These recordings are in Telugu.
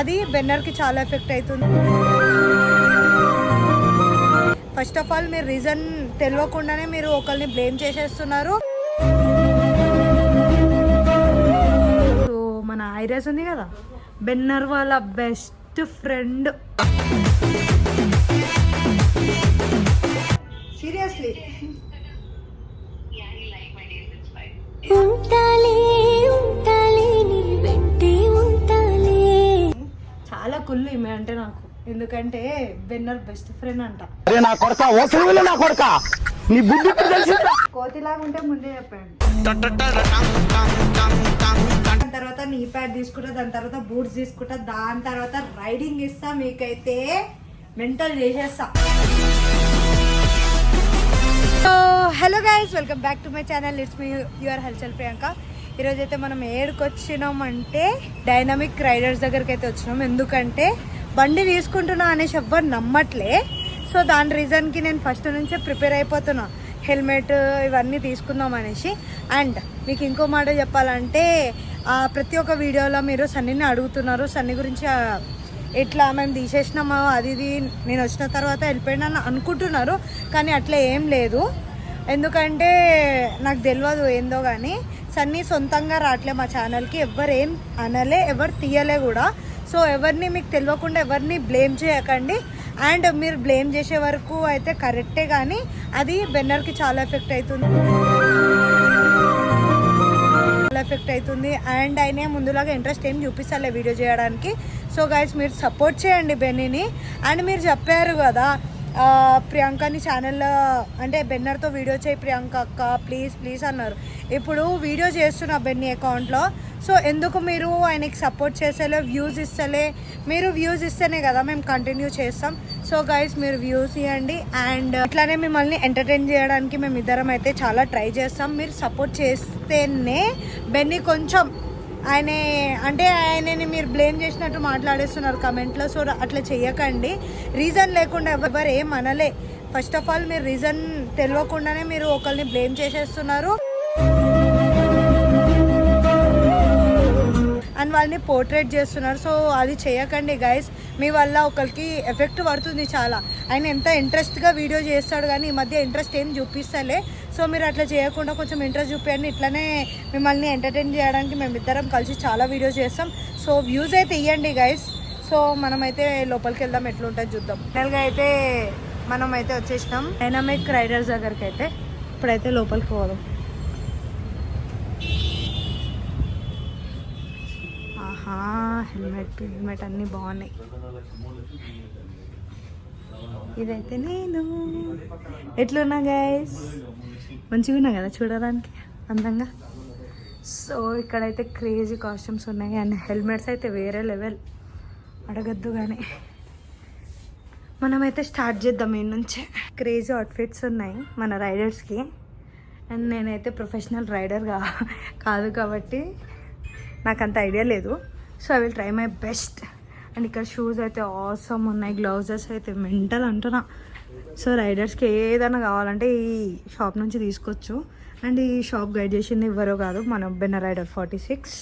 అది బెన్నర్కి చాలా ఎఫెక్ట్ అవుతుంది. ఫస్ట్ ఆఫ్ ఆల్ మీరు రీజన్ తెలియకుండానే మీరు ఒకరిని బ్లేమ్ చేసేస్తున్నారు. సో మన ఐరస్ ఉంది కదా, బెన్నర్ వాళ్ళ బెస్ట్ ఫ్రెండ్. సీరియస్లీ చాలా కుళ్ళు ఈమె అంటే నాకు, ఎందుకంటే బెన్నర్ బెస్ట్ ఫ్రెండ్ అంట. కోతిలాగా ఉంటే ముందే చెప్పాడు. దాని తర్వాత నీ ప్యాడ్ తీసుకుంటా, దాని తర్వాత బూట్స్ తీసుకుంటా, దాని తర్వాత రైడింగ్ ఇస్తా, మీకైతే మెంటల్ చేసేస్తా. So hello guys, welcome back to my channel. It's me your హల్చల్ ప్రియాంక. ఈరోజు అయితే మనం ఏడుకు వచ్చినాం అంటే డైనమిక్ రైడర్స్ దగ్గరికి అయితే వచ్చినాం. ఎందుకంటే బండి తీసుకుంటున్నా అనేసి ఎవ్వరు నమ్మట్లే. సో దాని రీజన్కి నేను ఫస్ట్ నుంచే ప్రిపేర్ అయిపోతున్నా, హెల్మెట్ ఇవన్నీ తీసుకుందాం అనేసి. అండ్ మీకు ఇంకో మాట చెప్పాలంటే, ప్రతి ఒక్క వీడియోలో మీరు సన్నీని అడుగుతున్నారు, సన్నీ గురించి ఎట్లా మేము తీసేసినామా అది ఇది, నేను వచ్చిన తర్వాత వెళ్ళిపోయినా అనుకుంటున్నారు. కానీ అట్లా ఏం లేదు, ఎందుకంటే నాకు తెలియదు ఏందో కానీ సన్నీ సొంతంగా రావట్లే మా ఛానల్కి. ఎవరు ఏం అనలే, ఎవరు తీయలే కూడా. సో ఎవరిని మీకు తెలియకుండా ఎవరిని బ్లేమ్ చేయకండి. అండ్ మీరు బ్లేమ్ చేసే వరకు అయితే కరెక్టే, కానీ అది బెన్నర్కి చాలా ఎఫెక్ట్ అవుతుంది. అండ్ ఆయన ముందులాగా ఇంట్రెస్ట్ ఏం చూపిస్తలే వీడియో చేయడానికి. సో గైస్ మీరు సపోర్ట్ చేయండి బెన్నీని. అండ్ మీరు చెప్పారు కదా ప్రియాంకని ఛానల్లో అంటే బెన్నర్తో వీడియో చేయి ప్రియాంక అక్క ప్లీజ్ ప్లీజ్ అన్నారు. ఇప్పుడు వీడియో చేస్తున్నా బెన్నీ అకౌంట్లో. సో ఎందుకు మీరు ఆయనకి సపోర్ట్ చేసేలే, వ్యూస్ ఇస్తలే? మీరు వ్యూస్ ఇస్తేనే కదా మేము కంటిన్యూ చేస్తాం. సో గైస్ మీరు వ్యూస్ ఇవ్వండి. అండ్ ఇట్లానే మిమ్మల్ని ఎంటర్టైన్ చేయడానికి మేము ఇద్దరం అయితే చాలా ట్రై చేస్తాం. మీరు సపోర్ట్ చేస్తేనే బెన్నీ కొంచెం ఆయనని మీరు బ్లేమ్ చేసినట్టు మాట్లాడేస్తున్నారు కమెంట్లో. సో అట్లా చేయకండి, రీజన్ లేకుండా ఎవరు ఏం అనలే. ఫస్ట్ ఆఫ్ ఆల్ మీరు రీజన్ తెలియకుండానే మీరు ఒకరిని బ్లేమ్ చేసేస్తున్నారు అండ్ వాళ్ళని పోర్ట్రేట్ చేస్తున్నారు. సో అది చేయకండి గైస్, మీ వల్ల ఒకరికి ఎఫెక్ట్ పడుతుంది చాలా. ఆయన ఎంత ఇంట్రెస్ట్గా వీడియో చేస్తాడు కానీ ఈ మధ్య ఇంట్రెస్ట్ ఏం చూపిస్తలే. సో మీరు అట్లా చేయకుండా కొంచెం ఇంట్రెస్ట్ చూపించండి. ఇట్లానే మిమ్మల్ని ఎంటర్టైన్ చేయడానికి మేమిద్దరం కలిసి చాలా వీడియోస్ చేస్తాం. సో వ్యూస్ అయితే ఇవ్వండి గైస్. సో మనమైతే లోపలికి వెళ్దాం, ఎట్లుంటుంది చూద్దాం. ఫైనల్గా అయితే మనం అయితే వచ్చేసినాం డైనమిక్ రైడర్స్ దగ్గరికి. అయితే ఇప్పుడైతే లోపలికి పోదాం. హెల్మెట్ అన్నీ బాగున్నాయి. ఇదైతే నేను ఎట్లున్నా గైస్, మంచిగా ఉన్నా కదా చూడడానికి అందంగా. సో ఇక్కడైతే క్రేజీ కాస్ట్యూమ్స్ ఉన్నాయి అండ్ హెల్మెట్స్ అయితే వేరే లెవెల్, అడగద్దు. కానీ మనమైతే స్టార్ట్ చేద్దాం ఈ నుంచే. క్రేజీ అవుట్ఫిట్స్ ఉన్నాయి మన రైడర్స్కి. అండ్ నేనైతే ప్రొఫెషనల్ రైడర్ కాదు కాబట్టి నాకు అంత ఐడియా లేదు. So I will try my best. And ఇక్కడ షూస్ అయితే ఆసమ్ ఉన్నాయి, గ్లౌజెస్ అయితే మెంటల్ అంటున్నా. సో రైడర్స్కి ఏదైనా కావాలంటే ఈ షాప్ నుంచి తీసుకోవచ్చు. అండ్ ఈ షాప్ గైడ్ చేసింది ఎవరో కాదు, మన బెన్నర్ రైడర్ 46.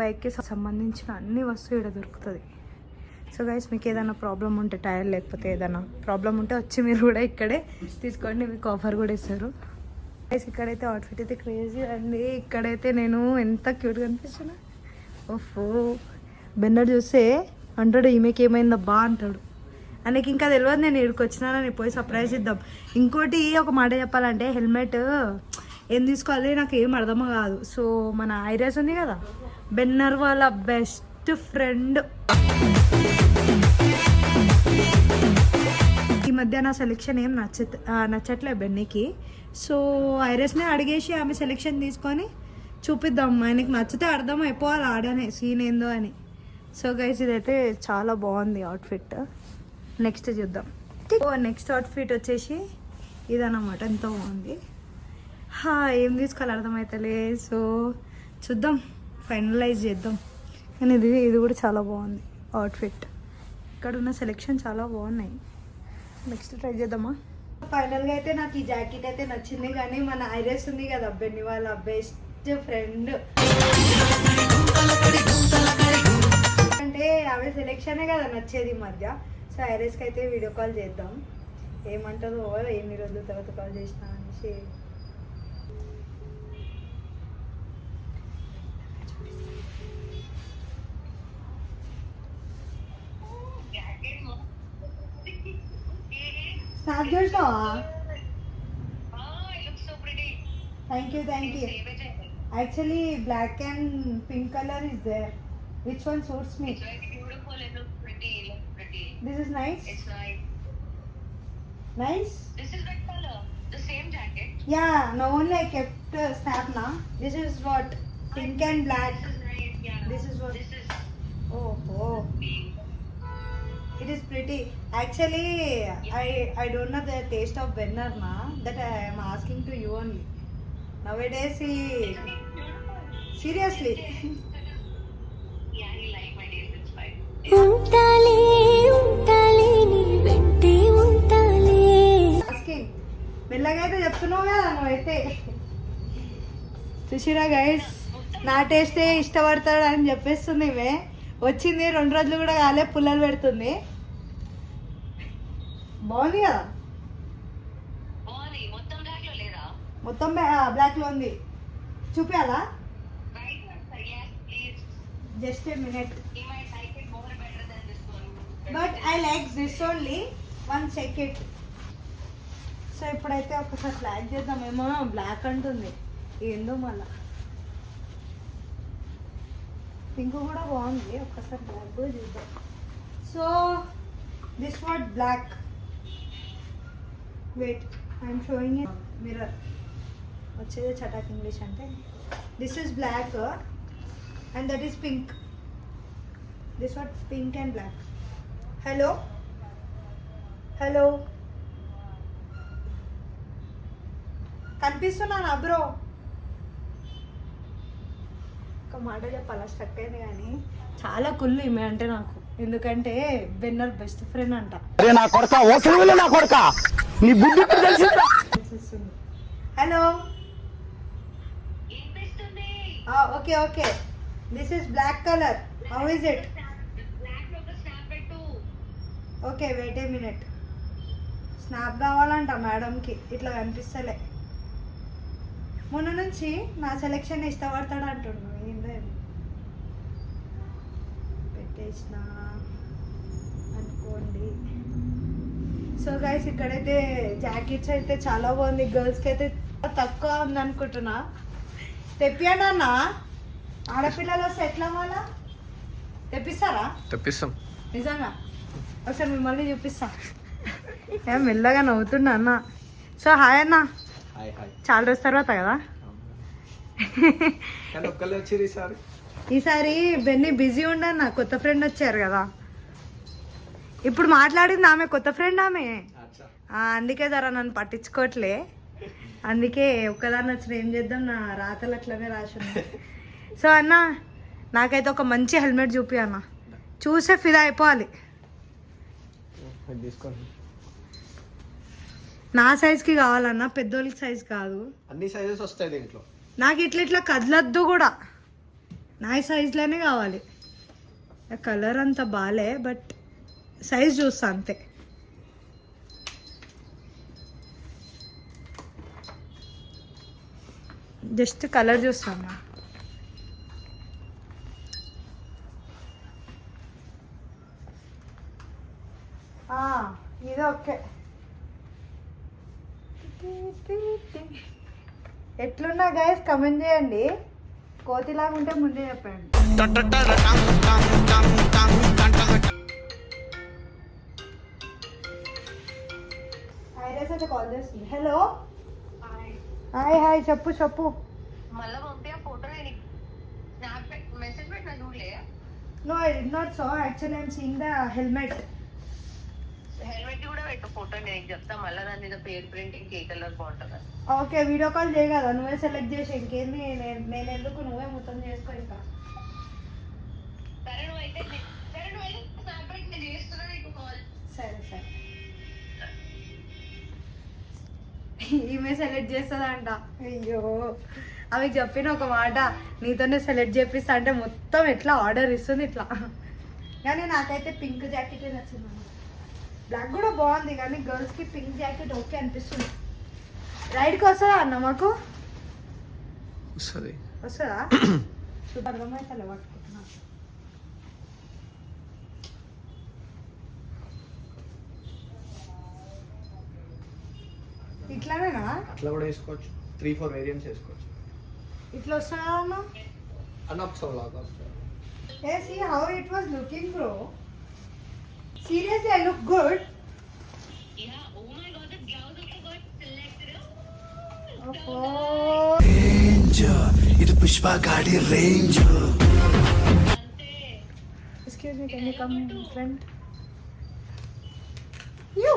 బైక్కి సంబంధించిన అన్ని వస్తువులు ఇక్కడ దొరుకుతుంది. సో గైస్ మీకు ఏదైనా ప్రాబ్లం ఉంటే, టైర్ లేకపోతే ఏదైనా ప్రాబ్లం ఉంటే వచ్చి మీరు కూడా ఇక్కడే తీసుకోండి, మీకు ఆఫర్ కూడా ఇస్తారు. గైస్ ఇక్కడైతే అవుట్ఫిట్ అయితే క్రేజీ అండి. ఇక్కడైతే నేను ఎంత క్యూట్గా అనిపిస్తున్నా. ఓఫో, బెన్నర్ చూస్తే అంటాడు ఈమెకి ఏమైందబ్బా అంటాడు. ఆయనకి ఇంకా తెలియదు నేను ఇక్కడికి వచ్చినానని, పోయి సర్ప్రైజ్ ఇద్దాం. ఇంకోటి ఒక మాట చెప్పాలంటే, హెల్మెట్ ఏం తీసుకోవాలి నాకు ఏం అర్థం కాదు. సో మన ఐరస్ ఉంది కదా, బెన్నర్ వాళ్ళ బెస్ట్ ఫ్రెండ్. ఈ మధ్య నా సెలెక్షన్ ఏం నచ్చట్లే బెన్నీకి. సో ఐరస్ని అడిగేసి ఆమె సెలెక్షన్ తీసుకొని చూపిద్దాం, ఆయనకి నచ్చితే అర్థం అయిపోవాలి ఆడనే సీన్ ఏందో అని. సో గైస్ ఇదైతే చాలా బాగుంది అవుట్ఫిట్. నెక్స్ట్ చూద్దాం. నెక్స్ట్ అవుట్ఫిట్ వచ్చేసి ఇదన్నమాట, ఎంతో బాగుంది. ఏం తీసుకోవాలి అర్థమవుతలే. సో చూద్దాం, ఫైనలైజ్ చేద్దాం. కానీ ఇది కూడా చాలా బాగుంది అవుట్ఫిట్. ఇక్కడ ఉన్న సెలెక్షన్ చాలా బాగున్నాయి. నెక్స్ట్ ట్రై చేద్దామా. ఫైనల్గా అయితే నాకు ఈ జాకెట్ అయితే నచ్చింది. కానీ మన ఐరస్ ఉంది కదా బెన్నీ వాళ్ళ బెస్ట్ ఫ్రెండ్, సెలెక్షనే కదా నచ్చేది ఈ మధ్య. సో ఐరేస్కి అయితే వీడియో కాల్ చేద్దాం, ఏమంటుందో ఎన్ని రోజుల తర్వాత కాల్ చేసినా అనేసి. స్నాప్ చూసినావా? Thank you. Actually black and pink colour is there. Which one suits me? This is nice. It's nice. Nice? This is red color. The same jacket. Yeah, no, only I kept snap na. This is what? Pink and black. This is nice. Yeah. This is what? This is Oh. pink. It is pretty. Actually, I don't know the taste of Benner na. That I am asking to you only. Nowadays he seriously. Yeah, he like my nails. It's fine. ఉంటాలే ఉంటాలే నీ వెంటే ఉంటాలే. Asking. మెల్లగా అయితే చెప్తున్నావు కదా నువ్వైతే. చూసిరా గైస్, నా టేస్టే ఇష్టపడతాడు అని చెప్పేస్తుంది. ఇవే వచ్చింది 2 రోజులు కూడా కాలే, పుల్లలు పెడుతుంది. బాగుంది కదా, బాగుంది. మొత్తం black లో లేదా? మొత్తం బ్లాక్లో ఉంది. చూపించాలా? Right one, sir. Yes, please. Just a minute. He might like it more better than this one. But I like this only. One check it. So ఇప్పుడైతే ఒకసారి బ్లాక్ చేద్దామేమో. బ్లాక్ అంటుంది ఏందో మళ్ళా. పింక్ కూడా బాగుంది, ఒక్కసారి బ్లాక్ కూడా చూద్దాం. So this what black. Wait, I'm showing it mirror. వచ్చేది చటాక్ ఇంగ్లీష్ అంటే. This is black and that is pink. This what pink and black. Hello hello, కనిపిస్తున్నానా బ్రో? ఒక మాట చెప్పాలా, స్టక్ అయింది కానీ చాలా కుళ్ళు ఈమె అంటే నాకు. ఎందుకంటే బెన్నర్ బెస్ట్ ఫ్రెండ్ అంట. హలో, వినిపిస్తుంది. Okay okay. This is black colour. How is it? Black లో ఒక snap పెట్టు. Okay, wait a minute. Snap కావాలంట మేడంకి, ఇట్లా కనిపిస్తలే. మొన్న నుంచి నా సెలెక్షన్ ఇష్టపడతాడు అంటున్నాను. ఏందో పెట్టేసిన అనుకోండి. సో గైస్, ఇక్కడైతే జాకెట్స్ అయితే చాలా బాగుంది. గర్ల్స్కి అయితే తక్కువ ఉంది అనుకుంటున్నా. తెప్పియండి అన్న, ఆడపిల్లలు వస్తే ఎట్లా వాళ్ళ తెప్పిస్తారా? తెప్పిస్తాం నిజంగా. ఒకసారి మిమ్మల్ని చూపిస్తా. మెల్లగా నవ్వుతున్నా అన్న. సో హాయ్ అన్న, చాలా రోజుల తర్వాత కదా. ఈసారి బెన్నీ బిజీ ఉండన్న, కొత్త ఫ్రెండ్ వచ్చారు కదా. ఇప్పుడు మాట్లాడింది ఆమె, కొత్త ఫ్రెండ్ ఆమె. అందుకే ధర నన్ను పట్టించుకోవట్లే. అందుకే ఒక్కదాన్ని వచ్చిన ఏం చేద్దాం, నా రాతలు అట్లనే రాసున్నా. సో అన్న, నాకైతే ఒక మంచి హెల్మెట్ చూపి అన్న, చూసే ఫిదా అయిపోవాలి. నా సైజ్కి కావాలన్నా, పెద్దోళ్ళకి సైజ్ కాదు. అన్ని సైజెస్ వస్తాయి దీంట్లో. నాకు ఇట్లా ఇట్లా కదలద్దు కూడా, నా సైజ్లోనే కావాలి. కలర్ అంత బాలే, బట్ సైజ్ చూస్తా అంతే. జస్ట్ కలర్ చూస్తాను. ఇది ఓకే. ఎట్లున్నా గైస్ కమెంట్ చేయండి. కోతిలాగా ఉంటే ముందే చెప్పండి. ఐరస్ అయితే కాల్ చేస్తుంది. హలో, హాయ్ హాయ్, చెప్పు. మళ్ళా పంపే ఫోటో నేను స్నాప్ మెసేజ్ పెట్టినా చూడలే. No, I did not saw. Actually I'm seeing the helmet. Helmet కూడా పెట్టు ఫోటో, నేను చెప్తా మళ్ళీ దాని మీద పేరు ప్రింటింగ్ ఏ కలర్ బాగుంటుంది. ఓకే, వీడియో కాల్ చేయ కదా, నువ్వే సెలెక్ట్ చేసి. ఇంకేంది, నేను ఎందుకు, నువ్వే మొత్తం చేసుకో ఇంకా. సరే నువ్వైతే స్నాప్ పెట్టి నేను చేస్తున్నా నీకు కాల్. సరే. ఈమె సెలెక్ట్ చేస్తుందంట. అయ్యో, అవి చెప్పిన ఒక మాట, నీతోనే సెలెక్ట్ చేపిస్తా అంటే మొత్తం ఎట్లా ఆర్డర్ ఇస్తుంది ఇట్లా. కానీ నాకైతే పింక్ జాకెట్ నచ్చింది. బ్లాక్ కూడా బాగుంది కానీ గర్ల్స్కి పింక్ జాకెట్ ఓకే అనిపిస్తుంది. రైడ్కి వస్తుందా అన్న మాకు? వస్తుంది. వస్తుందా? అర్థమైతే పట్టుకుంటున్నా. ఇట్లానేనా? అట్లా కూడా వేసుకోవచ్చు. 3-4 వేరియంట్స్ వేసుకోవచ్చు. ఇట్లా వస్తుందా అన్న? అన్న ఒకసారి లాగా Hey, see how it was looking, bro. Seriously, I look good. Yeah, oh my god, the blouse also got selected. Oh. ఇది పుష్ప గాడి range. Excuse me, can you come in front? You.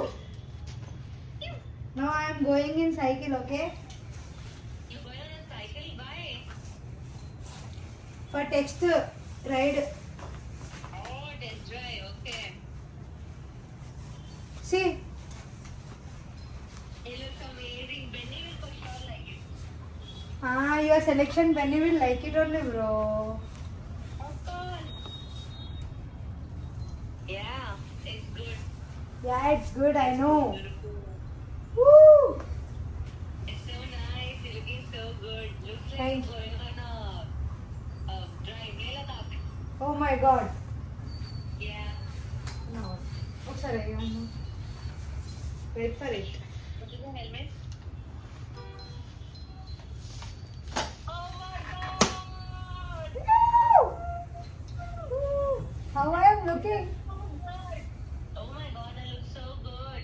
Now I am going in cycle, okay? You going on a cycle? Bye. For text ride. Oh, test drive. Okay. See, It looks amazing. Benny will for sure like it. your selection Benny will like it only, bro. Of course. Yeah, it's good. Yeah, it's good, I know. Beautiful. Woo! It's so nice. You're looking so good. Looks like Thank you're going on a drive. Leela Ladakh. Oh my god. Yeah. No. Oh, sorry. Wait for it. What is the helmet? Oh my god! How I am looking? Oh my god, that looks so good.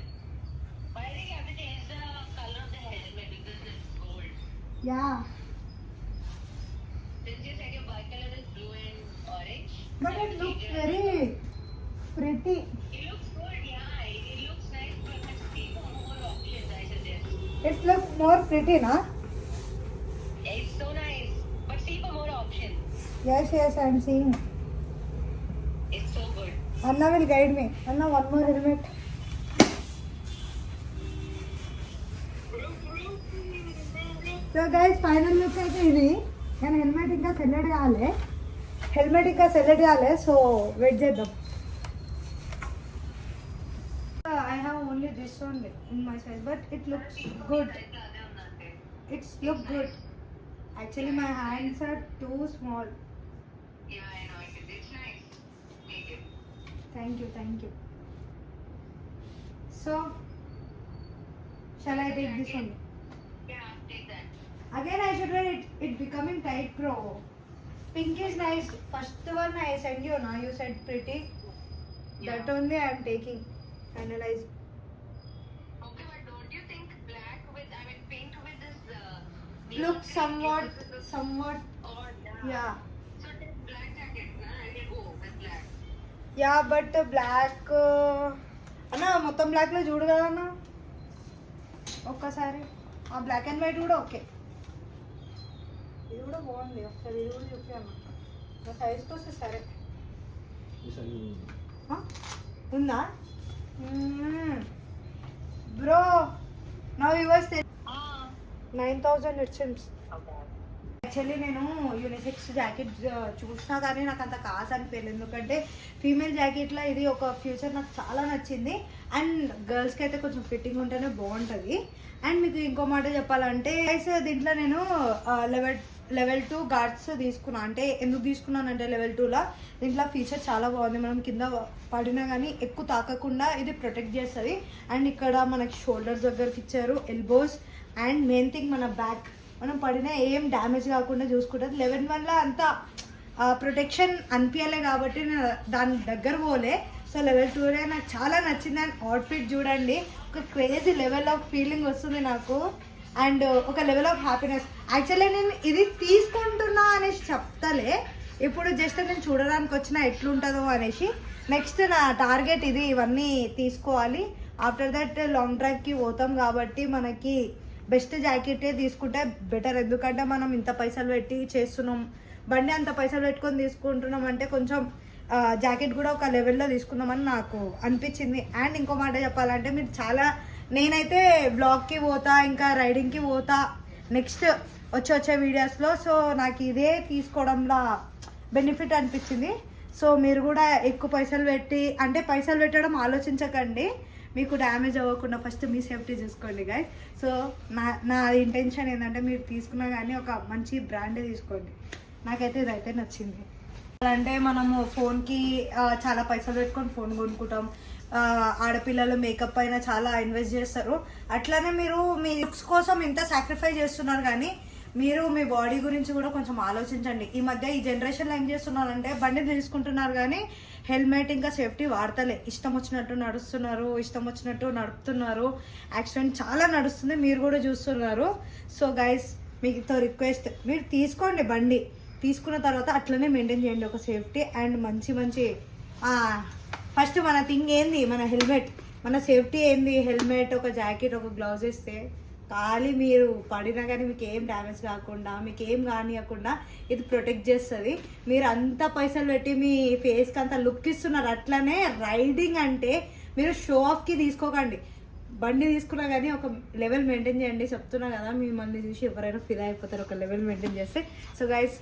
Why do you have to change the color of the helmet? Because it's gold. Yeah. Since you said your bike color is blue and orange. But it looks very pretty. It looks good, yeah. It looks nice, but see for more options, I suggest. It looks more pretty, na? It's so nice, but see for more options. Yes, yes, I am seeing. It's so good. Anna will guide me. Anna, one more helmet. So guys final look అయితే ఇది. కానీ హెల్మెట్ ఇంకా సెలెక్ట్ కాలే సో వెయిట్ చేద్దాం. I have only this only in my size but it looks good. It's look good. Actually my hands are too small. Yeah, I know. It's nice. Take it. Thank you. So, shall I take this one? Yeah, take that. Again, I should wear it. It becoming tight, bro. Pink is nice. First one I sent you, now you said pretty. That Yeah. only I am taking. Analyze. Okay, but don't you think black with, I mean, pink with this Look green somewhat. gives us odd, Yeah. So take black jacket, na? And you go with black. Yeah, but black. అన్న మొత్తం బ్లాక్ లో చూడు కదా అన్న ఒక్కసారి. ఆ బ్లాక్ అండ్ వైట్ కూడా ఓకే. ఇది కూడా బాగుంది. ఒకసారి ఇది కూడా చూపి అన్న. నా సైజ్కి వస్తే సరే. ఆ? ఉందా బ్రో? నా వ్యూవర్స్ 9,000 ఇట్ సిమ్స్. యాక్చువల్లీ నేను యూనిసెక్స్ జాకెట్ చూసినా కానీ నాకు అంత కాస్ అనిపించలేదు. ఎందుకంటే ఫీమేల్ జాకెట్లో ఇది ఒక ఫ్యూచర్ నాకు చాలా నచ్చింది. అండ్ గర్ల్స్కి అయితే కొంచెం ఫిట్టింగ్ ఉంటేనే బాగుంటుంది. అండ్ మీకు ఇంకో మాట చెప్పాలంటే దీంట్లో నేను లెవెల్ 2 గార్డ్స్ తీసుకున్నాను. అంటే ఎందుకు తీసుకున్నానంటే లెవెల్ 2లో దీంట్లో ఫీచర్ చాలా బాగుంది. మనం కింద పడినా కానీ ఎక్కువ తాకకుండా ఇది ప్రొటెక్ట్ చేస్తుంది. అండ్ ఇక్కడ మనకి షోల్డర్స్ దగ్గరికి ఇచ్చారు, ఎల్బోస్ అండ్ మెయిన్ థింగ్ మన బ్యాక్ మనం పడినా ఏం డ్యామేజ్ కాకుండా చూసుకుంటుంది. 11 అంతా ప్రొటెక్షన్ అనిపించలే కాబట్టి నేను దాని దగ్గర పోలే. సో లెవెల్ 2 నాకు చాలా నచ్చింది. అండ్ అవుట్ఫిట్ చూడండి, ఒక క్రేజీ లెవెల్ ఆఫ్ ఫీలింగ్ వస్తుంది నాకు. అండ్ ఒక లెవెల్ ఆఫ్ హ్యాపీనెస్. యాక్చువల్లీ నేను ఇది తీసుకుంటున్నా అనేసి చెప్తలే, ఇప్పుడు జస్ట్ నేను చూడడానికి వచ్చిన ఎట్లుంటుందో అనేసి. నెక్స్ట్ నా టార్గెట్ ఇది, ఇవన్నీ తీసుకోవాలి. ఆఫ్టర్ దట్ లాంగ్ డ్రైవ్కి పోతాం కాబట్టి మనకి బెస్ట్ జాకెటే తీసుకుంటే బెటర్. ఎందుకంటే మనం ఇంత పైసలు పెట్టి చేస్తున్నాం, బండి అంత పైసలు పెట్టుకొని తీసుకుంటున్నాం అంటే కొంచెం జాకెట్ కూడా ఒక లెవెల్లో తీసుకుందామని నాకు అనిపించింది. అండ్ ఇంకో మాట చెప్పాలంటే మీరు చాలా, నేనైతే బ్లాగ్కి పోతా, ఇంకా రైడింగ్కి పోతా నెక్స్ట్ వచ్చే వీడియోస్లో. సో నాకు ఇదే తీసుకోవడంలో బెనిఫిట్ అనిపించింది. సో మీరు కూడా ఎక్కువ పైసలు పెట్టి అంటే పైసలు పెట్టడం ఆలోచించకండి, మీకు డ్యామేజ్ అవ్వకుండా ఫస్ట్ మీ సేఫ్టీ చూసుకోండి గైస్. సో నా ఇంటెన్షన్ ఏంటంటే మీరు తీసుకున్నా కానీ ఒక మంచి బ్రాండే తీసుకోండి. నాకైతే ఇదైతే నచ్చింది. అంటే మనము ఫోన్కి చాలా పైసలు పెట్టుకొని ఫోన్ కొనుక్కుంటాం, ఆడపిల్లలు మేకప్ పైన చాలా ఇన్వెస్ట్ చేస్తారు. అట్లానే మీరు మీ లుక్స్ కోసం ఇంత సాక్రిఫైస్ చేస్తున్నారు, కానీ మీరు మీ బాడీ గురించి కూడా కొంచెం ఆలోచించండి. ఈ మధ్య ఈ జనరేషన్లో ఏం చేస్తున్నారంటే బండి తీసుకుంటున్నారు కానీ హెల్మెట్ ఇంకా సేఫ్టీ వాడతలే, ఇష్టం వచ్చినట్టు నడుస్తున్నారు, ఇష్టం వచ్చినట్టు నడుపుతున్నారు. యాక్సిడెంట్ చాలా నడుస్తుంది, మీరు కూడా చూస్తున్నారు. సో గైస్ మీతో రిక్వెస్ట్, మీరు తీసుకోండి బండి, తీసుకున్న తర్వాత అట్లనే మెయింటైన్ చేయండి ఒక సేఫ్టీ అండ్ మంచి ఫస్ట్ మన థింగ్ ఏంది, మన హెల్మెట్, మన సేఫ్టీ ఏంది, హెల్మెట్, ఒక జాకెట్, ఒక గ్లౌజ్ వేస్తే ఖాళీ మీరు పడినా కానీ మీకు ఏం డ్యామేజ్ కాకుండా, మీకు ఏం కానియకుండా ఇది ప్రొటెక్ట్ చేస్తుంది. మీరు అంత పైసలు పెట్టి మీ ఫేస్కి అంత లుక్ ఇస్తున్నారు. అట్లనే రైడింగ్ అంటే మీరు షో ఆఫ్కి తీసుకోకండి, బండి తీసుకున్నా కానీ ఒక లెవెల్ మెయింటైన్ చేయండి. చెప్తున్నా కదా, మిమ్మల్ని చూసి ఎవరైనా ఫీల్ అయిపోతారు ఒక లెవెల్ మెయింటైన్ చేస్తే. సో గైస్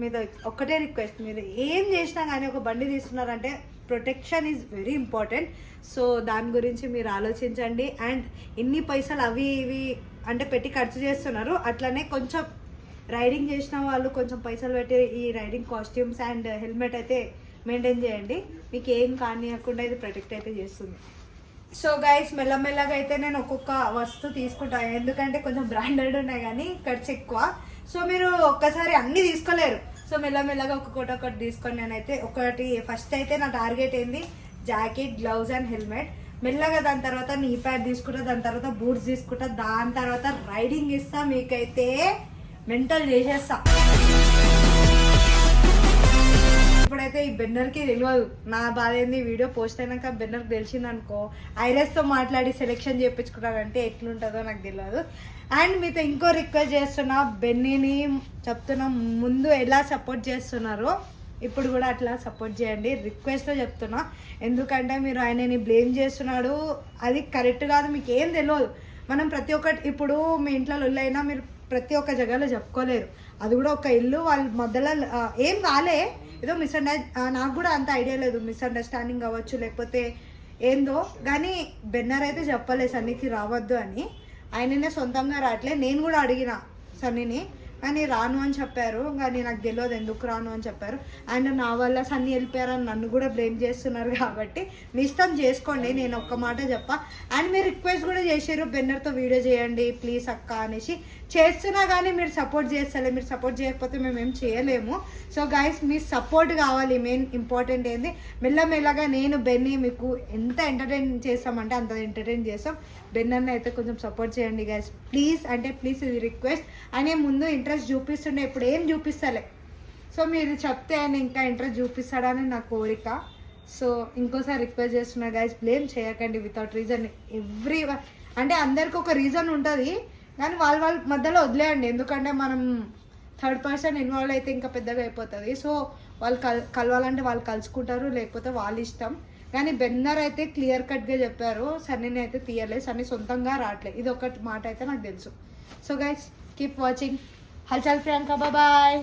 మీతో ఒక్కటే రిక్వెస్ట్, మీరు ఏం చేసినా కానీ ఒక బండి తీసుకున్నారంటే protection is very important. So దాని గురించి మీరు ఆలోచించండి. అండ్ ఇన్ని పైసలు అవి ఇవి అంటే పెట్టి ఖర్చు చేస్తున్నారు, అట్లనే కొంచెం రైడింగ్ చేసిన వాళ్ళు కొంచెం పైసలు పెట్టి ఈ రైడింగ్ కాస్ట్యూమ్స్ అండ్ హెల్మెట్ అయితే మెయింటైన్ చేయండి. మీకు ఏం కానియకుండా ఇది ప్రొటెక్ట్ అయితే చేస్తుంది. సో గైస్ మెల్లమెల్లగా అయితే నేను ఒక్కొక్క వస్తువు తీసుకుంటాను, ఎందుకంటే కొంచెం బ్రాండెడ్ ఉన్నాయి కానీ ఖర్చు ఎక్కువ. సో మీరు ఒక్కసారి అన్నీ తీసుకోలేరు. సో మెల్లమెల్లగా ఒక్కొక్కటి తీసుకొని నేనైతే ఒకటి ఫస్ట్ అయితే నా టార్గెట్ ఏంది, జాకెట్, గ్లౌజ్ అండ్ హెల్మెట్. మెల్లగా దాని తర్వాత నీ ప్యాడ్ తీసుకుంటా, దాని తర్వాత బూట్స్ తీసుకుంటా, దాని తర్వాత రైడింగ్ ఇస్తా, మీకైతే మెంటల్ చేసేస్తా. ఇప్పుడైతే ఈ బెన్నర్కి తెలియదు నా బాధ ఏంది. వీడియో పోస్ట్ అయినాక బెన్నర్కి తెలిసిందనుకో, ఐరస్తో మాట్లాడి సెలెక్షన్ చేయించుకున్నారంటే ఎట్లుంటుందో నాకు తెలియదు. అండ్ మీతో ఇంకో రిక్వెస్ట్ చేస్తున్నా, బెన్నీని చెప్తున్నా, ముందు ఎలా సపోర్ట్ చేస్తున్నారో ఇప్పుడు కూడా అట్లా సపోర్ట్ చేయండి, రిక్వెస్ట్తో చెప్తున్నా. ఎందుకంటే మీరు ఆయనని బ్లేమ్ చేస్తున్నాడు, అది కరెక్ట్ కాదు. మీకు ఏం తెలియదు. మనం ప్రతి ఒక్కటి ఇప్పుడు మీ ఇంట్లో లొల్లైనా మీరు ప్రతి ఒక్క జగలో చెప్పుకోలేరు. అది కూడా ఒక ఇల్లు, వాళ్ళ మధ్యలో ఏం కాలే, ఏదో నాకు కూడా అంత ఐడియా లేదు, మిస్అండర్స్టాండింగ్ అవ్వచ్చు లేకపోతే ఏందో, కానీ బెన్నర్ అయితే చెప్పలేదు సన్నీకి రావద్దు అని. ఆయననే సొంతంగా రావట్లే. నేను కూడా అడిగిన సన్నీని, కానీ రాను అని చెప్పారు, కానీ నాకు తెలియదు ఎందుకు రాను అని చెప్పారు. అండ్ నా వల్ల సన్నీ వెళ్ళిపోయారని నన్ను కూడా బ్లేమ్ చేస్తున్నారు. కాబట్టి మీ ఇష్టం చేసుకోండి, నేను ఒక్క మాట చెప్పా. అండ్ మీరు రిక్వెస్ట్ కూడా చేసారు, బెన్నర్తో వీడియో చేయండి ప్లీజ్ అక్క అనేసి. చేస్తున్నా కానీ మీరు సపోర్ట్ చేస్తలే, మీరు సపోర్ట్ చేయకపోతే మేము ఏం చేయలేము. సో గైస్ మీ సపోర్ట్ కావాలి, మెయిన్ ఇంపార్టెంట్ ఏంది. మెల్లమెల్లగా నేను బెన్నీ మీకు ఎంత ఎంటర్టైన్ చేస్తామంటే అంత ఎంటర్టైన్ చేస్తాం. బెన్నర్ని అయితే కొంచెం సపోర్ట్ చేయండి గైస్ ప్లీజ్, అంటే ప్లీజ్ ఇది రిక్వెస్ట్. ఆయన ముందు ఇంట్రెస్ట్ చూపిస్తుండే, ఇప్పుడు ఏం చూపిస్తలే. సో మీరు చెప్తే ఆయన ఇంకా ఇంట్రెస్ట్ చూపిస్తాడని నా కోరిక. సో ఇంకోసారి రిక్వెస్ట్ చేస్తున్నా గైస్, బ్లేమ్ చేయకండి వితౌట్ రీజన్. అంటే అందరికి ఒక రీజన్ ఉంటుంది, కానీ వాళ్ళ మధ్యలో వదిలేయండి. ఎందుకంటే మనం థర్డ్ పర్సన్ ఇన్వాల్వ్ అయితే ఇంకా పెద్దగా అయిపోతుంది. సో వాళ్ళు కలవాలంటే వాళ్ళు కలుసుకుంటారు, లేకపోతే వాళ్ళ ఇష్టం. కానీ బెన్నర్ అయితే క్లియర్ కట్గా చెప్పారు, సన్నీని అయితే తీయలేదు, సన్నీ సొంతంగా రావట్లేదు, ఇది ఒకటి మాట అయితే నాకు తెలుసు. సో గైస్ కీప్ వాచింగ్ హల్చల్ ప్రియాంక, బాయ్.